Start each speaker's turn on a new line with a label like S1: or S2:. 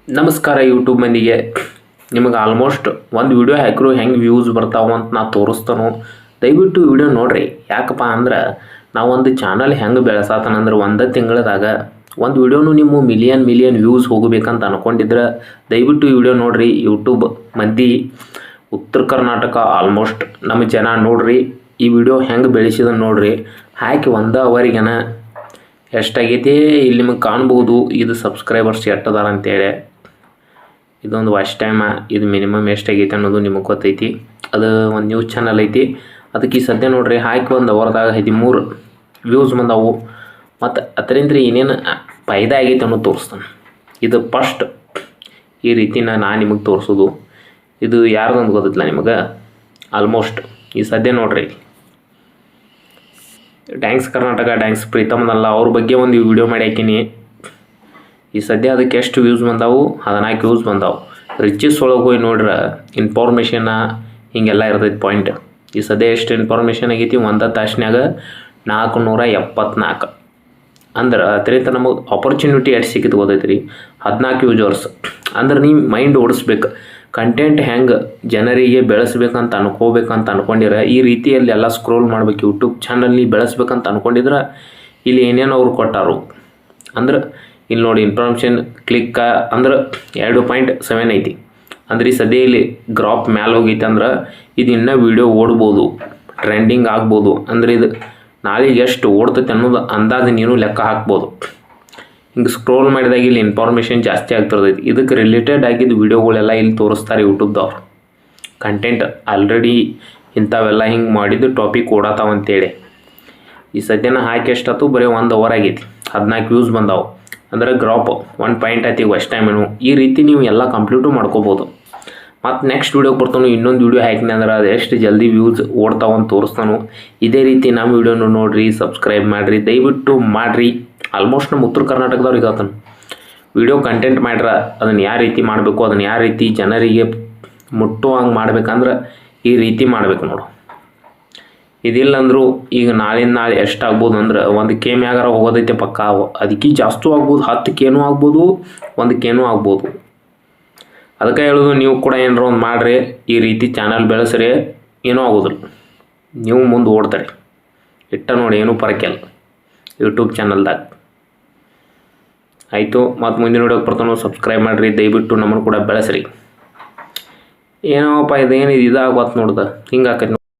S1: ನಮಸ್ಕಾರ ಯೂಟ್ಯೂಬ್ ಮಂದಿಗೆ. ನಿಮಗೆ ಆಲ್ಮೋಸ್ಟ್ ಒಂದು ವಿಡಿಯೋ ಹಾಕಿರೋ ಹೆಂಗೆ ವ್ಯೂಸ್ ಬರ್ತಾವೆ ಅಂತ ನಾ ತೋರಿಸ್ತಾನೋ. ದಯವಿಟ್ಟು ವಿಡಿಯೋ ನೋಡಿರಿ. ಯಾಕಪ್ಪ ಅಂದ್ರೆ ನಾವೊಂದು ಚಾನಲ್ ಹೆಂಗೆ ಬೆಳೆಸಾತನಂದ್ರೆ ಒಂದು ತಿಂಗಳದಾಗ ಒಂದು ವಿಡಿಯೋನು ನಿಮ್ಮ ಮಿಲಿಯನ್ ವ್ಯೂಸ್ ಹೋಗಬೇಕಂತ ಅನ್ಕೊಂಡಿದ್ರೆ ದಯವಿಟ್ಟು ವಿಡಿಯೋ ನೋಡಿರಿ. ಯೂಟ್ಯೂಬ್ ಮಂದಿ ಉತ್ತರ ಕರ್ನಾಟಕ ಆಲ್ಮೋಸ್ಟ್ ನಮ್ಮ ಜನ ನೋಡ್ರಿ. ಈ ವಿಡಿಯೋ ಹೆಂಗೆ ಬೆಳೆಸಿದ ನೋಡ್ರಿ. ಹಾಕಿ 1 ಅವರಿಗೆನ ಎಷ್ಟಾಗೈತಿ ಇಲ್ಲಿ ನಿಮಗೆ ಕಾಣ್ಬೋದು. ಇದು ಸಬ್ಸ್ಕ್ರೈಬರ್ಸ್ ಎಟ್ಟದಾರ ಅಂತೇಳಿ. ಇದೊಂದು ವಾಚ್ ಟೈಮ್, ಇದು ಮಿನಿಮಮ್ ಎಷ್ಟಾಗೈತೆ ಅನ್ನೋದು ನಿಮಗೆ ಗೊತ್ತೈತಿ. ಅದು ಒಂದು ನ್ಯೂಸ್ ಚಾನಲ್ ಐತಿ. ಅದಕ್ಕೆ ಈ ಸದ್ಯ ನೋಡ್ರಿ ಹಾಕಿ 1 ಅವರ್ದಾಗ 13 ವ್ಯೂಸ್ ಬಂದವು. ಮತ್ತು ಅದರಿಂದ ಏನೇನು ಫಾಯ್ದಾ ಆಗೈತೆ ಅನ್ನೋದು ತೋರಿಸ್ತಾನೆ. ಇದು ಫಸ್ಟ್ ಈ ರೀತಿನ ನಾನು ನಿಮಗೆ ತೋರಿಸೋದು. ಇದು ಯಾರ್ದಂದು ಗೊತ್ತಿಲ್ಲ ನಿಮಗೆ. ಆಲ್ಮೋಸ್ಟ್ ಈ ಸದ್ಯ ನೋಡ್ರಿ ಡ್ಯಾನ್ಸ್ ಕರ್ನಾಟಕ ಡ್ಯಾನ್ಸ್ ಪ್ರೀತಮ್ನಲ್ಲ ಅವ್ರ ಬಗ್ಗೆ ಒಂದು ವಿಡಿಯೋ ಮಾಡಿ ಹಾಕಿನಿ. ಈ ಸದ್ಯ ಅದಕ್ಕೆ ಎಷ್ಟು ವ್ಯೂಸ್ ಬಂದಾವು? 14 ವ್ಯೂಸ್ ಬಂದಾವು. ರಿಚಸ್ ಒಳಗೆ ಹೋಗಿ ನೋಡ್ರೆ ಇನ್ಫಾರ್ಮೇಷನ್ನ ಹಿಂಗೆಲ್ಲ ಇರ್ತೈತೆ ಪಾಯಿಂಟ್. ಈ ಸದ್ಯ ಎಷ್ಟು ಇನ್ಫಾರ್ಮೇಷನ್ ಆಗೈತಿ? 1 ತಾಸಿನಾಗ 474. ಅಂದ್ರೆ ಅದರಿಂದ ನಮಗೆ ಆಪರ್ಚುನಿಟಿ ಎಷ್ಟು ಸಿಕ್ಕಿತ್ತು ಗೊತ್ತೈತಿ ರೀ. 14 ಯೂಸರ್ಸ್. ಅಂದ್ರೆ ನೀವು ಮೈಂಡ್ ಓಡಿಸ್ಬೇಕು. ಕಂಟೆಂಟ್ ಹೆಂಗೆ ಜನರಿಗೆ ಬೆಳೆಸ್ಬೇಕಂತ ಅನ್ಕೋಬೇಕಂತ ಅನ್ಕೊಂಡಿರ ಈ ರೀತಿಯಲ್ಲಿ ಎಲ್ಲ ಸ್ಕ್ರೋಲ್ ಮಾಡ್ಬೇಕು. ಯೂಟ್ಯೂಬ್ ಚಾನಲ್ನಿ ಬೆಳೆಸ್ಬೇಕಂತ ಅನ್ಕೊಂಡಿದ್ರೆ ಇಲ್ಲಿ ಏನೇನು ಅವ್ರು ಕೊಟ್ಟಾರು ಅಂದ್ರೆ ಇಲ್ಲಿ ನೋಡಿ ಇನ್ಫಾರ್ಮೇಷನ್ ಕ್ಲಿಕ್ ಅಂದ್ರೆ 2.7 ಐತಿ. ಅಂದ್ರೆ ಈ ಸದ್ಯ ಇಲ್ಲಿ ಗ್ರಾಫ್ ಮ್ಯಾಲೆ ಹೋಗೈತೆ ಅಂದ್ರೆ ಇದು ಇನ್ನೂ ವೀಡಿಯೋ ಓಡ್ಬೋದು, ಟ್ರೆಂಡಿಂಗ್ ಆಗ್ಬೋದು. ಅಂದ್ರೆ ಇದು ನಾಳೆಗೆ ಎಷ್ಟು ಓಡ್ತೈತೆ ಅನ್ನೋದು ಅಂದಾಜು ನೀನು ಲೆಕ್ಕ ಹಾಕ್ಬೋದು. ಹಿಂಗೆ ಸ್ಕ್ರೋಲ್ ಮಾಡಿದಾಗ ಇಲ್ಲಿ ಇನ್ಫಾರ್ಮೇಷನ್ ಜಾಸ್ತಿ ಆಗ್ತಿರ್ತೈತಿ. ಇದಕ್ಕೆ ರಿಲೇಟೆಡ್ ಆಗಿದ್ದು ವೀಡಿಯೋಗಳೆಲ್ಲ ಇಲ್ಲಿ ತೋರಿಸ್ತಾರೆ ಯೂಟ್ಯೂಬ್ದವ್ರು. ಕಂಟೆಂಟ್ ಆಲ್ರೆಡಿ ಇಂಥವೆಲ್ಲ ಹಿಂಗೆ ಮಾಡಿದ್ದು ಟಾಪಿಕ್ ಓಡಾತಾವಂತೇಳಿ. ಈ ಸದ್ಯನ ಹಾಕಿ ಎಷ್ಟಾಯ್ತು? ಬರೀ 1 ಅವರ್ ಆಗೈತಿ. 14 ವ್ಯೂಸ್ ಬಂದಾವು. ಅಂದ್ರೆ ಗ್ರಾಪ್ 1 ಪಾಯಿಂಟ್ ಐತಿ ವಾಚ್ ಟೈಮೇನು. ಈ ರೀತಿ ನೀವು ಎಲ್ಲ ಕಂಪ್ಲೀಟು ಮಾಡ್ಕೋಬೋದು. ಮತ್ತು ನೆಕ್ಸ್ಟ್ ವೀಡಿಯೋಗೆ ಬರ್ತಾನು ಇನ್ನೊಂದು ವೀಡಿಯೋ ಹಾಕಿನಿ ಅಂದ್ರೆ ಅದು ಎಷ್ಟು ಜಲ್ದಿ ವ್ಯೂಸ್ ಓಡ್ತಾವಂತ ತೋರಿಸ್ತಾನು. ಇದೇ ರೀತಿ ನಮ್ಮ ವೀಡಿಯೋನು ನೋಡಿರಿ, ಸಬ್ಸ್ಕ್ರೈಬ್ ಮಾಡಿರಿ, ದಯವಿಟ್ಟು ಮಾಡಿರಿ. ಆಲ್ಮೋಸ್ಟ್ ನಮ್ಮ ಉತ್ತರ ಕರ್ನಾಟಕದವ್ರಿಗೆ ಹೇಳ್ತಾನೆ ವಿಡಿಯೋ ಕಂಟೆಂಟ್ ಮಾಡ್ರ ಅದನ್ನು ಯಾವ ರೀತಿ ಮಾಡಬೇಕು, ಅದನ್ನು ಯಾವ ರೀತಿ ಜನರಿಗೆ ಮುಟ್ಟುವಂಗೆ ಮಾಡ್ಬೇಕಂದ್ರೆ ಈ ರೀತಿ ಮಾಡಬೇಕು ನೋಡು. ಇದಿಲ್ಲ ಅಂದರೂ ಈಗ ನಾಳಿಂದ ನಾಳೆ ಎಷ್ಟಾಗ್ಬೋದು ಅಂದ್ರೆ 1K ಮ್ಯಾಗಾರ ಹೋಗೋದೈತೆ ಪಕ್ಕ. ಅದಕ್ಕೆ ಜಾಸ್ತಿ ಆಗ್ಬೋದು, 10Kನೂ ಆಗ್ಬೋದು, 1Kನೂ ಆಗ್ಬೋದು. ಅದಕ್ಕೆ ಹೇಳೋದು ನೀವು ಕೂಡ ಏನಾರ ಒಂದು ಮಾಡಿರಿ. ಈ ರೀತಿ ಚಾನಲ್ ಬೆಳೆಸ್ರಿ, ಏನೂ ಆಗೋದಿಲ್ಲ. ನೀವು ಮುಂದೆ ಓಡ್ತಾರೆ ಇಟ್ಟ ನೋಡಿ, ಏನೂ ಪರಕಿಲ್ಲ ಯೂಟ್ಯೂಬ್ ಚಾನಲ್ದಾಗ. ಆಯಿತು, ಮತ್ತು ಮುಂದಿನ ವಿಡಿಯೋಗೆ ಬರ್ತಾನೋ ಸಬ್ಸ್ಕ್ರೈಬ್ ಮಾಡಿರಿ. ದಯವಿಟ್ಟು ನಮ್ಮನ್ನು ಕೂಡ ಬೆಳೆಸ್ರಿ. ಏನೋಪ್ಪ ಇದೇನು ಇದಾಗತ್ತೆ ನೋಡ್ದೆ ಹಿಂಗೆ ಆಕೈತಿ.